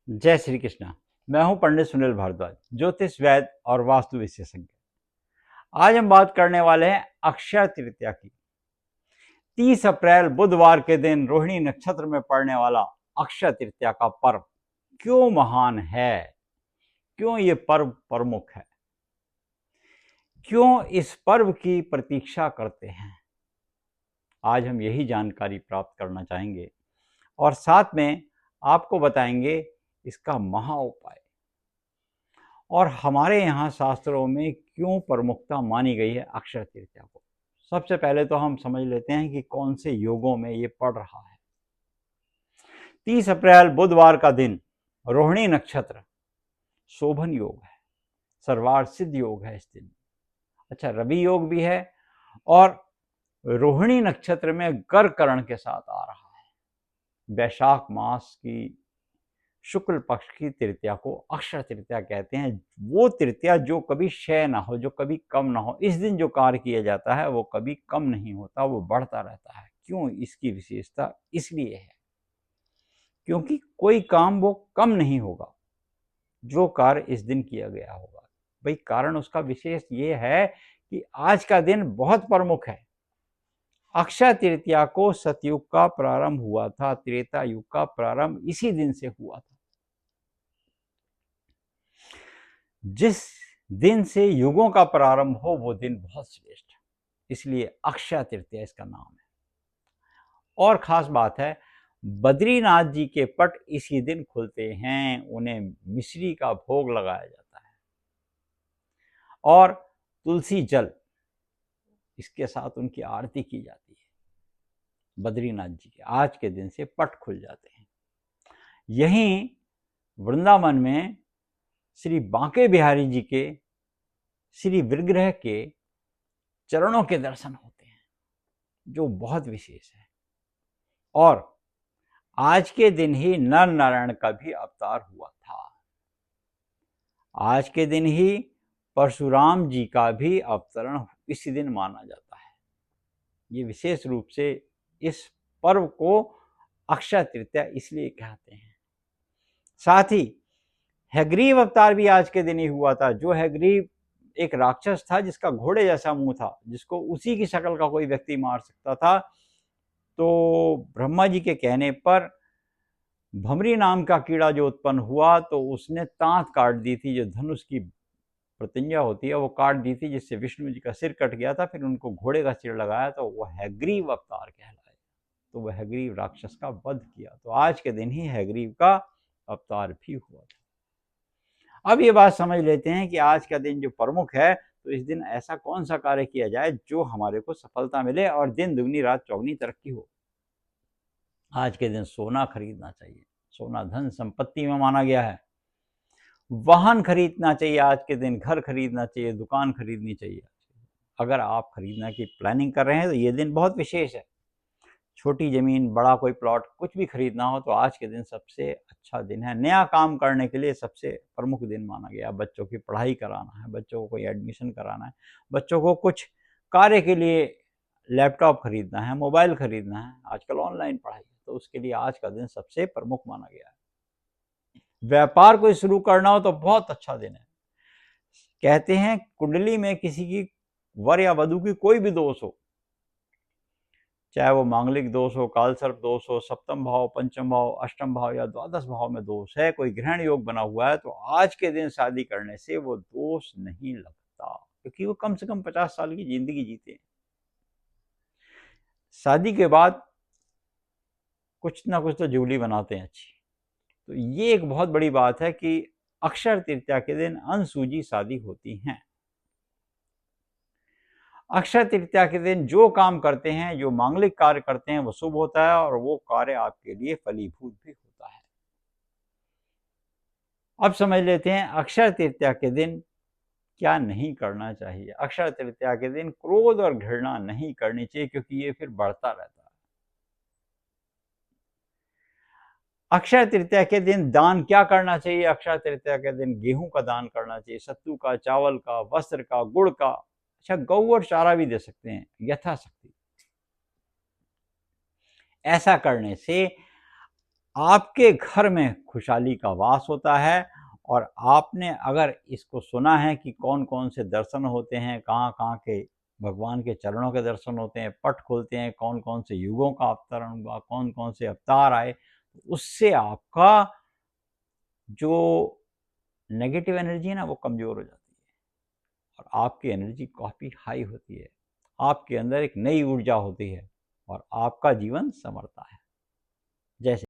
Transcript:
जय श्री कृष्णा। मैं हूं पंडित सुनील भारद्वाज, ज्योतिष वैद्य और वास्तु विशेषज्ञ। आज हम बात करने वाले हैं अक्षय तृतीया की। 30 अप्रैल बुधवार के दिन रोहिणी नक्षत्र में पड़ने वाला अक्षय तृतीया का पर्व क्यों महान है, क्यों ये पर्व प्रमुख है, क्यों इस पर्व की प्रतीक्षा करते हैं, आज हम यही जानकारी प्राप्त करना चाहेंगे और साथ में आपको बताएंगे इसका महा उपाय और हमारे यहाँ शास्त्रों में क्यों प्रमुखता मानी गई है अक्षय तृतीया को। सबसे पहले तो हम समझ लेते हैं कि कौन से योगों में ये पड़ रहा है। 30 अप्रैल बुधवार का दिन, रोहिणी नक्षत्र, शोभन योग है, सर्वार्थ सिद्ध योग है इस दिन। अच्छा, रवि योग भी है और रोहिणी नक्षत्र में गर्करण के साथ आ रहा है। वैशाख मास की शुक्ल पक्ष की तृतीया को अक्षय तृतीया कहते हैं। वो तृतीया जो कभी क्षय ना हो, जो कभी कम ना हो। इस दिन जो कार्य किया जाता है वो कभी कम नहीं होता, वो बढ़ता रहता है। क्यों इसकी विशेषता इसलिए है क्योंकि कोई काम वो कम नहीं होगा जो कार्य इस दिन किया गया होगा। भाई, कारण उसका विशेष ये है कि आज का दिन बहुत प्रमुख है। अक्षय तृतीया को सतयुग का प्रारंभ हुआ था, त्रेता युग का प्रारंभ इसी दिन से हुआ था। जिस दिन से युगों का प्रारंभ हो वो दिन बहुत श्रेष्ठ है, इसलिए अक्षय तृतीया इसका नाम है। और खास बात है, बद्रीनाथ जी के पट इसी दिन खुलते हैं, उन्हें मिश्री का भोग लगाया जाता है और तुलसी जल इसके साथ उनकी आरती की जाती है। बद्रीनाथ जी के आज के दिन से पट खुल जाते हैं। यहीं वृंदावन में श्री बांके बिहारी जी के श्री विग्रह के चरणों के दर्शन होते हैं, जो बहुत विशेष है। और आज के दिन ही नर नारायण का भी अवतार हुआ था। आज के दिन ही परशुराम जी का भी अवतरण इसी दिन माना जाता है। ये विशेष रूप से इस पर्व को अक्षय तृतीया इसलिए कहते हैं। साथ ही हैग्रीव अवतार भी आज के दिन ही हुआ था। जो हैग्रीव एक राक्षस था जिसका घोड़े जैसा मुंह था, जिसको उसी की शक्ल का कोई व्यक्ति मार सकता था, तो ब्रह्मा जी के कहने पर भमरी नाम का कीड़ा जो उत्पन्न हुआ तो उसने तांत काट दी थी, जो धनुष की प्रतिज्ञा होती है वो काट दी थी, जिससे विष्णु जी का सिर कट गया था। फिर उनको घोड़े का सिर लगाया तो वह हैग्रीव अवतार कहलाया। तो वह हैग्रीव राक्षस का वध किया। तो आज के दिन ही हैग्रीव का अवतार भी हुआ था। अब ये बात समझ लेते हैं कि आज का दिन जो प्रमुख है, तो इस दिन ऐसा कौन सा कार्य किया जाए जो हमारे को सफलता मिले और दिन दुगनी रात चौगनी तरक्की हो। आज के दिन सोना खरीदना चाहिए। सोना धन संपत्ति में माना गया है। वाहन खरीदना चाहिए आज के दिन, घर खरीदना चाहिए, दुकान खरीदनी चाहिए। अगर आप खरीदने की प्लानिंग कर रहे हैं तो ये दिन बहुत विशेष है। छोटी जमीन, बड़ा कोई प्लॉट, कुछ भी खरीदना हो तो आज के दिन सबसे अच्छा दिन है। नया काम करने के लिए सबसे प्रमुख दिन माना गया। बच्चों की पढ़ाई कराना है, बच्चों को कोई एडमिशन कराना है, बच्चों को कुछ कार्य के लिए लैपटॉप खरीदना है, मोबाइल खरीदना है, आजकल ऑनलाइन पढ़ाई, तो उसके लिए आज का दिन सबसे प्रमुख माना गया है। व्यापार कोई शुरू करना हो तो बहुत अच्छा दिन है। कहते हैं कुंडली में किसी की वर या वधु की कोई भी दोष हो, चाहे वो मांगलिक दोष हो, कालसर्प दोष हो, सप्तम भाव, पंचम भाव, अष्टम भाव या द्वादश भाव में दोष है, कोई ग्रहण योग बना हुआ है, तो आज के दिन शादी करने से वो दोष नहीं लगता, क्योंकि वो कम से कम 50 साल की जिंदगी जीते हैं। शादी के बाद कुछ ना कुछ तो जुगली बनाते हैं अच्छी। तो ये एक बहुत बड़ी बात है कि अक्षय तृतीया के दिन अनसूजी शादी होती हैं। अक्षय तृतीया के दिन जो काम करते हैं, जो मांगलिक कार्य करते हैं, वो शुभ होता है और वो कार्य आपके लिए फलीभूत भी होता है। अब समझ लेते हैं अक्षय तृतीया के दिन क्या नहीं करना चाहिए। अक्षय तृतीया के दिन क्रोध और घृणा नहीं करनी चाहिए, क्योंकि ये फिर बढ़ता रहता है। अक्षय तृतीया के दिन दान क्या करना चाहिए। अक्षय तृतीया के दिन गेहूं का दान करना चाहिए, सत्तू का, चावल का, वस्त्र का, गुड़ का। अच्छा, गऊ और चारा भी दे सकते हैं यथाशक्ति। ऐसा करने से आपके घर में खुशहाली का वास होता है। और आपने अगर इसको सुना है कि कौन-कौन से दर्शन होते हैं, कहाँ-कहाँ के भगवान के चरणों के दर्शन होते हैं, पट खुलते हैं, कौन-कौन से युगों का अवतरण हुआ, कौन-कौन से अवतार आए, उससे आपका जो नेगेटिव एनर्जी है ना वो कमज़ोर हो जाती है और आपकी एनर्जी काफ़ी हाई होती है। आपके अंदर एक नई ऊर्जा होती है और आपका जीवन संवरता है। जैसे